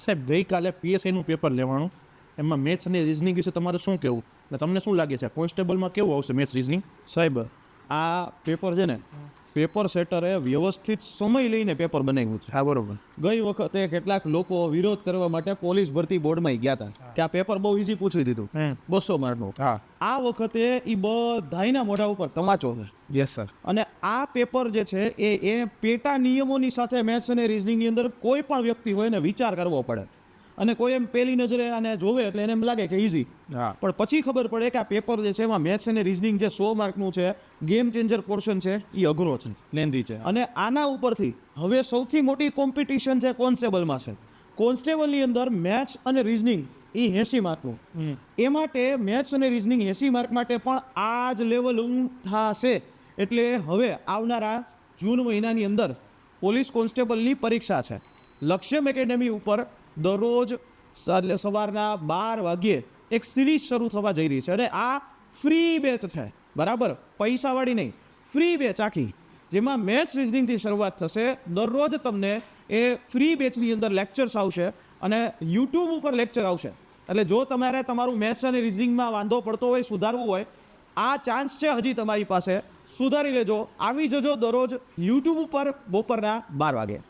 સાહેબ ગઈકાલે PSIનું પેપર લેવાનું, એમાં મેથ્સ અને રિઝનિંગ વિશે તમારે શું કહેવું? ને તમને શું લાગે છે કોન્સ્ટેબલમાં કેવું આવશે મેથ્સ રિઝનિંગ? સાહેબ આ પેપર છે ને પેપર સેટરે વ્યવસ્થિત સમય લઈને પેપર બનાવ્યું છે. હા બરોબર. ગઈ વખતે કેટલાક લોકો વિરોધ કરવા માટે પોલીસ ભરતી બોર્ડમાં ગયા હતા કે આ પેપર બહુ ઈઝી પૂછી દીધું 200 માર્કનું. હા આ વખતે એ બધાયના મોઢા ઉપર તમાચો છે. Yes sir. અને આ પેપર જે છે એ પેટા નિયમોની સાથે મેથ્સ અને રિઝનિંગની અંદર કોઈ પણ વ્યક્તિ હોય ને વિચાર કરવો પડે. અને કોઈ એમ પહેલી નજરે આને જોવે એટલે એને એમ લાગે કે ઇઝી, હા પણ પછી ખબર પડે કે આ પેપર જે છે એમાં મેથ્સ અને રિઝનિંગ જે 100 માર્કનું છે, ગેમ ચેન્જર પોર્શન છે, એ અઘરો છે, લેન્ધી છે. અને આના ઉપરથી હવે સૌથી મોટી કોમ્પિટિશન છે કોન્સ્ટેબલમાં છે. કોન્સ્ટેબલની અંદર મેથ્સ અને રિઝનિંગ એ 80 માર્કનું. એ માટે મેથ્સ અને રિઝનિંગ 80 માર્ક માટે પણ આ જ લેવલ થશે. એટલે હવે આવનારા જૂન મહિનાની અંદર પોલીસ કોન્સ્ટેબલની પરીક્ષા છે. લક્ષ્યમ એકેડેમી ઉપર દરરોજ સવારના 12 વાગ્યે એક સિરીઝ શરૂ થવા જઈ રહી છે. અને આ ફ્રી બેચ છે, બરાબર, પૈસાવાળી નહીં, ફ્રી બેચ આખી, જેમાં મેથ્સ રિઝનિંગથી શરૂઆત થશે. દરરોજ તમને એ ફ્રી બેચની અંદર લેક્ચર્સ આવશે અને યુટ્યુબ ઉપર લેક્ચર આવશે. એટલે જો તમારે તમારું મેથ્સ અને રિઝનિંગમાં વાંધો પડતો હોય, સુધારવું હોય, આ ચાન્સ છે હજી તમારી પાસે, સુધારી લેજો. આવી જજો દરરોજ યુટ્યુબ ઉપર બપોરના 12 વાગે.